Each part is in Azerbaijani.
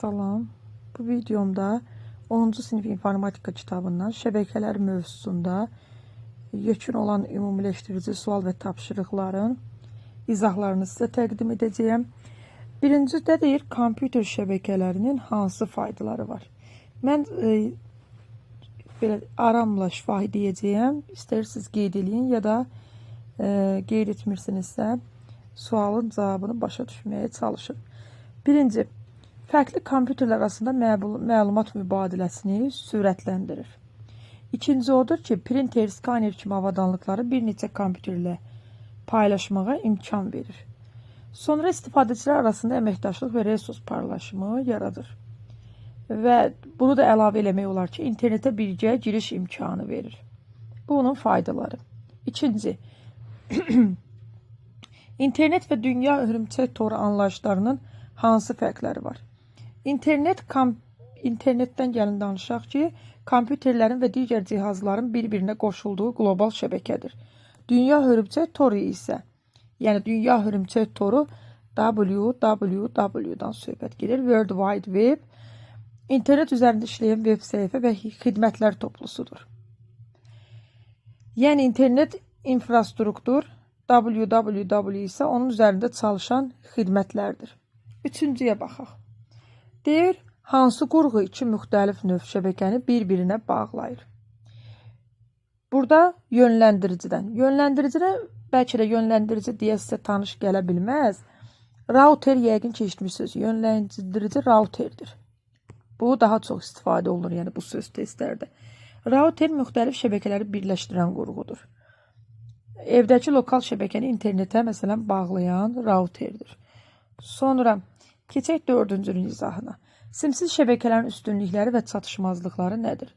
Salam. Bu videomda 10-cu sinif informatika kitabından şəbəkələr mövzusunda yekun olan ümumiləşdirici sual və tapşırıqların izahlarını sizə təqdim edəcəyəm. Birincidə deyir, kompüter şəbəkələrinin hansı faydaları var? Mən belə aramla şifahi deyəcəyəm. İstəyirsiniz qeyd edin ya da qeyd etmirsinizsə sualın cavabını başa düşməyə çalışın. Birinci, fərqli kompüterlər arasında məlumat mübadiləsini sürətləndirir. İkinci odur ki, printer, skaner kimi avadanlıqları bir neçə kompüterlə paylaşmağa imkan verir. Sonra istifadəçilər arasında əməkdaşlıq və resurs paylaşımı yaradır. Və bunu da əlavə eləmək olar ki, internetə birgə giriş imkanı verir. Bu onun faydaları. İkinci, internet və dünya hörümçək toru anlayışlarının hansı fərqləri var? İnternetdən gəlin danışaq ki, kompüterlərin və digər cihazların bir-birinə qoşulduğu qlobal şəbəkədir. Dünya hörümçək toru isə, yəni dünya hörümçək toru www-dan söhbət gedir. World Wide Web, internet üzərində işləyən web səhifə və xidmətlər toplusudur. Yəni internet infrastruktur, www isə onun üzərində çalışan xidmətlərdir. Üçüncüyə baxaq. Deyir, hansı qurğu iki müxtəlif növ şəbəkəni bir-birinə bağlayır? Burada yönləndiricidən. Yönləndiricidən bəlkə də yönləndirici deyə sizə tanış gələ bilməz. Router yəqin ki, eşitmişsiniz. Yönləndirici routerdir. Bu daha çox istifadə olunur, yəni bu söz testlərdə. Router müxtəlif şəbəkələri birləşdirən qurğudur. Evdəki lokal şəbəkəni internetə məsələn bağlayan routerdir. Sonra keçək dördüncünün izahına. Simsiz şəbəkələrin üstünlükləri və çatışmazlıqları nədir?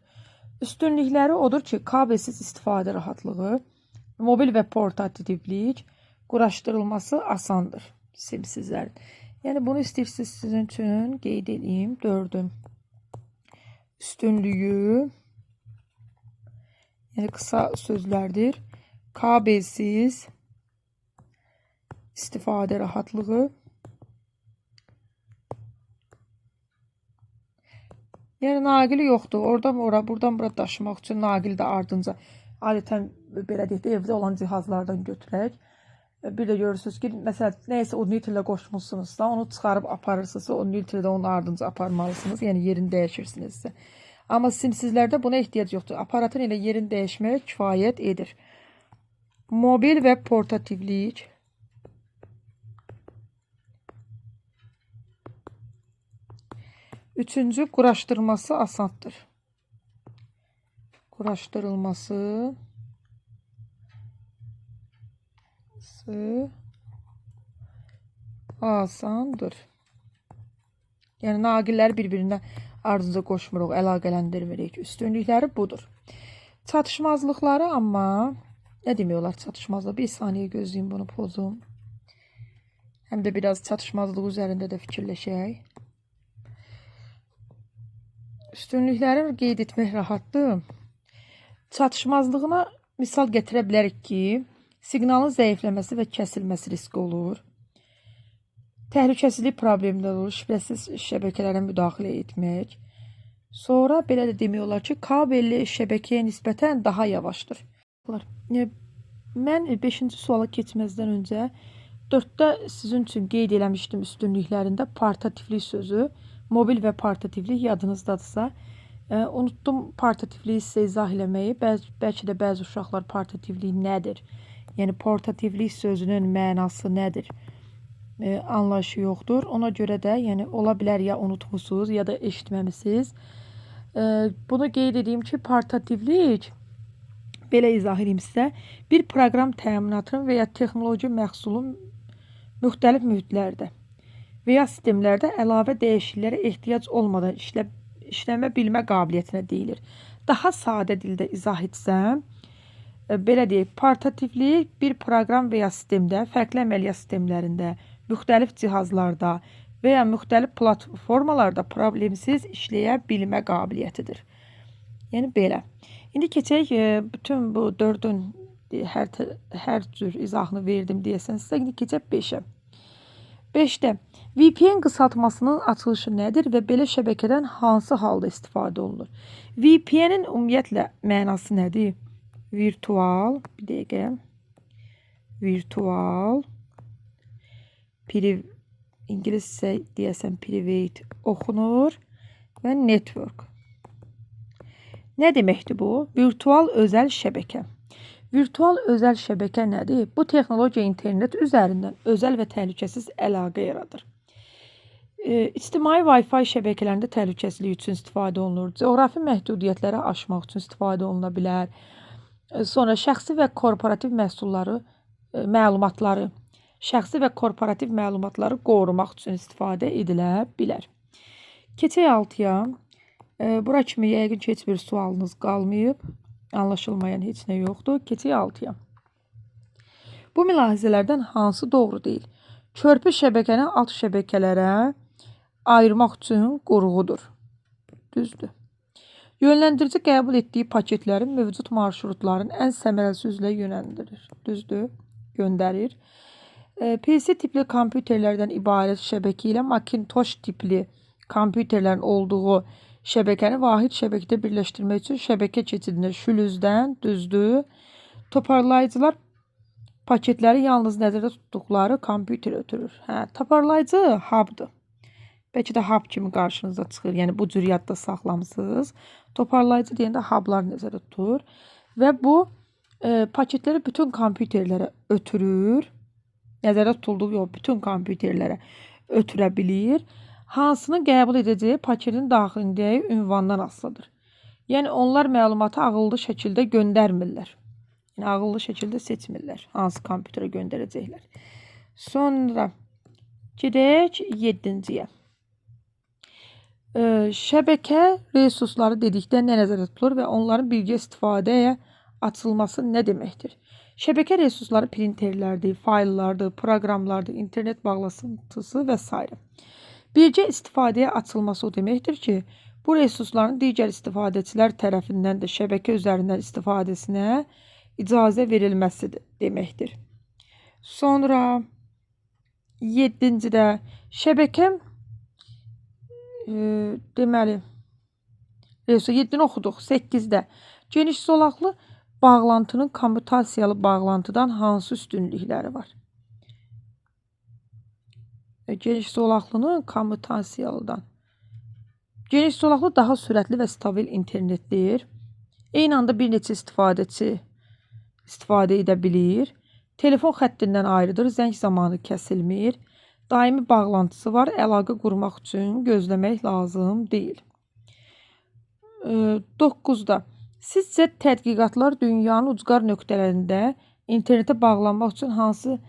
Üstünlükləri odur ki, kabelsiz istifadə rahatlığı, mobil və portativlik, quraşdırılması asandır simsizlərin. Yəni bunu istəyirsiniz sizin üçün qeyd edeyim. Dördün üstünlüyü, yəni qısa sözlərdir. Kabelsiz istifadə rahatlığı, yəni naqili yoxdur. Oradan ora, buradan bura daşımaq üçün naqil də ardınca adətən belə deyək də evdə olan cihazlardan götürək. Bir də görürsünüz ki, məsələn, nəyəsə o nütrlə qoşmuşsunuzsa, onu çıxarıb aparırsınızsa, o nütrlə onun ardınca aparmalısınız. Yəni yerini dəyişirsinizsə. Amma simsizlərdə buna ehtiyac yoxdur. Aparatın elə yerini dəyişməyə kifayət edir. Mobil və portativlik. Üçüncü, quraşdırılması asandır. Quraşdırılması asandır. Yəni naqilləri bir-birinə ardınca qoşmuruq, əlaqələndirmirik. Üstünlükləri budur. Çatışmazlıqları amma nə demək olar çatışmazlıq? Bir saniyə gözləyim bunu pozum. Həm də biraz çatışmazlıq üzərində də fikirləşək. Üstünlükləri qeyd etmək rahatdır. Çatışmazlığına misal gətirə bilərik ki, siqnalın zəifləməsi və kəsilməsi riski olur. Təhlükəsizlik problemləri olur, şifrəsiz şəbəkələrə müdaxilə etmək. Sonra belə də demək olar ki, kabelli şəbəkəyə nisbətən daha yavaşdır. Mən 5-ci suala keçməzdən öncə 4-də sizin üçün qeyd eləmişdim üstünlüklərində portativlik sözü. Mobil və portativlik yadınızdadırsa, unutdum portativliyi sizə izah eləməyi. Bəlkə də bəzi uşaqlar portativlik nədir? Yəni portativlik sözünün mənası nədir? Anlayışı yoxdur. Ona görə də yəni ola bilər ya unutmusunuz ya da eşitməmisiniz. Bunu qeyd edeyim ki, portativlik belə izah edeyim sizə. Bir proqram təminatının və ya texnoloji məhsulun müxtəlif mühitlərdə və ya sistemlərdə əlavə dəyişikliklərə ehtiyac olmadan işləmə bilmə qabiliyyətinə deyilir. Daha sadə dildə izah etsəm, belə deyək, portativlik bir proqram və ya sistemdə, fərqli əməliyyat sistemlərində, müxtəlif cihazlarda və ya müxtəlif platformalarda problemsiz işləyə bilmə qabiliyyətidir. Yəni belə. İndi keçək, bütün bu 4-ün hər cür izahını verdim deyəsən sizə, indi keçək 5-ə. 5-də VPN qısaltmasının açılışı nədir və belə şəbəkədən hansı halda istifadə olunur? VPN-in ümumiyyətlə mənası nədir? Virtual, bir dəqiqə. Virtual, İngiliscə deyəsən private oxunur və network. Nə deməkdir bu? Virtual özəl şəbəkə. Virtual özəl şəbəkə nədir? Bu texnologiya internet üzərindən özəl və təhlükəsiz əlaqə yaradır. İctimai Wi-Fi şəbəkələrində təhlükəsizlik üçün istifadə olunur. Coğrafi məhdudiyyətləri aşmaq üçün istifadə oluna bilər. Sonra şəxsi və korporativ məlumatları qorumaq üçün istifadə edilə bilər. Keçək 6-ya. Bura kimi yəqin ki, heç bir sualınız qalmayıb. Anlaşılmayan heç nə yoxdur. Keçək 6-ya. Bu mülahizələrdən hansı doğru deyil? Körpü şəbəkəni alt şəbəkələrə ayırmaq üçün qurğudur. Düzdür. Yönləndirici qəbul etdiyi paketlərin mövcud marşrutların ən səmərəli üzrə yönləndirir. Düzdür. Göndərir. PC tipli kompüterlərdən ibarət şəbəkə ilə Macintosh tipli kompüterlərin olduğu şəbəkəni vahid şəbəkədə birləşdirmək üçün şəbəkə keçidində şülüzdən, düzdür. Toparlayıcılar paketləri yalnız nəzərdə tutduqları kompüter ötürür. Toparlayıcı hubdur. Bəlkə də hub kimi qarşınıza çıxır. Yəni bu cür yadda saxlamısınız. Toparlayıcı deyəndə hublar nəzərdə tutur və bu paketləri bütün kompüterlərə ötürür. Nəzərdə tutulduğu yox, bütün kompüterlərə ötürə bilir. Hansını qəbul edəcəyi paketin daxilindəki ünvandan asılıdır. Yəni onlar məlumatı ağıllı şəkildə göndərmirlər. Yəni ağıllı şəkildə seçmirlər hansı kompüterə göndərəcəklər. Sonra gedək 7-ciyə. Şəbəkə resursları dedikdə nə nəzərdə tutulur və onların birgə istifadəyə açılması nə deməkdir? Şəbəkə resursları printerlərdir, fayllardır, proqramlardır, internet bağlantısı və s. Birgə istifadəyə açılması o deməkdir ki, bu resursların digər istifadəçilər tərəfindən də şəbəkə üzərindən istifadəsinə icazə verilməsidir deməkdir. Sonra 7-cidə şəbəkə deməli 7-ni oxuduq. 8-də geniş zolaqlı bağlantının kommutasiyalı bağlantıdan hansı üstünlükləri var? Geniş zolaqlının kommutasiyalıdan. Geniş zolaqlı daha sürətli və stabil internetdir. Eyni anda bir neçə istifadəçi istifadə edə bilir. Telefon xəttindən ayrıdır, zəng zamanı kəsilmir. Daimi bağlantısı var, əlaqə qurmaq üçün gözləmək lazım deyil. 9-da sizcə tədqiqatlar dünyanın ucqar nöqtələrində internetə bağlanmaq üçün hansı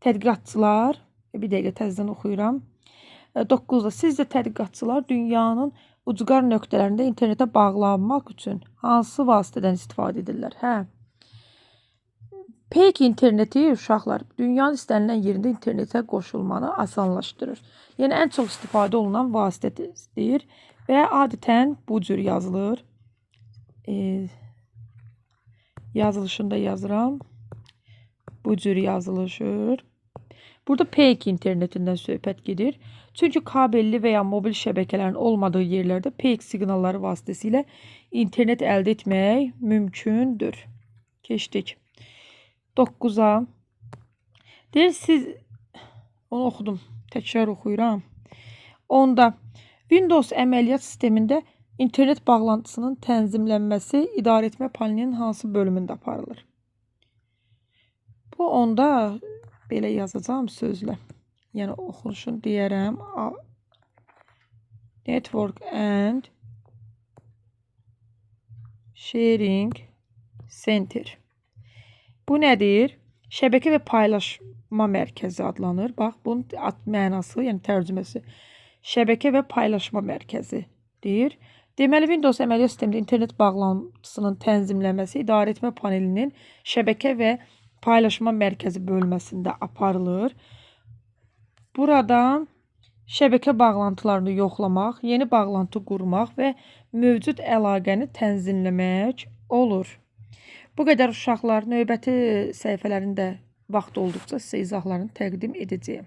tədqiqatçılar, bir dəqiqə təzədən oxuyuram. 9-da sizcə tədqiqatçılar dünyanın ucqar nöqtələrində internetə bağlanmaq üçün hansı vasitədən istifadə edirlər? Peyk interneti uşaqlar dünyanın istənilən yerində internetə qoşulmanı asanlaşdırır. Yəni ən çox istifadə olunan vasitədir və adətən bu cür yazılır. Yazılışında yazıram. Bu cür yazılışır. Burada peyk internetindən söhbət gedir. Çünki kabelli və ya mobil şəbəkələrin olmadığı yerlərdə peyk siqnalları vasitəsilə internet əldə etmək mümkündür. Keçdik. 9-a. Deyir, siz onu oxudum. Təkrar oxuyuram. 10-da Windows əməliyyat sistemində internet bağlantısının tənzimlənməsi idarəetmə panelinin hansı bölümündə aparılır? Bu 10-da belə yazacağım sözlə. Yəni oxunuşunu deyərəm. Network and Sharing Center. Bu nədir? Şəbəkə və paylaşma mərkəzi adlanır. Bax, bunun mənası, yəni tərcüməsi şəbəkə və paylaşma mərkəzidir. Deməli, Windows əməliyyat sistemində internet bağlantısının tənzimlənməsi idarəetmə panelinin şəbəkə və paylaşma mərkəzi bölməsində aparılır. Buradan şəbəkə bağlantılarını yoxlamaq, yeni bağlantı qurmaq və mövcud əlaqəni tənzimləmək olur. Bu qədər uşaqlar, növbəti səhifələrində vaxt olduqca sizə izahlarını təqdim edəcəyim.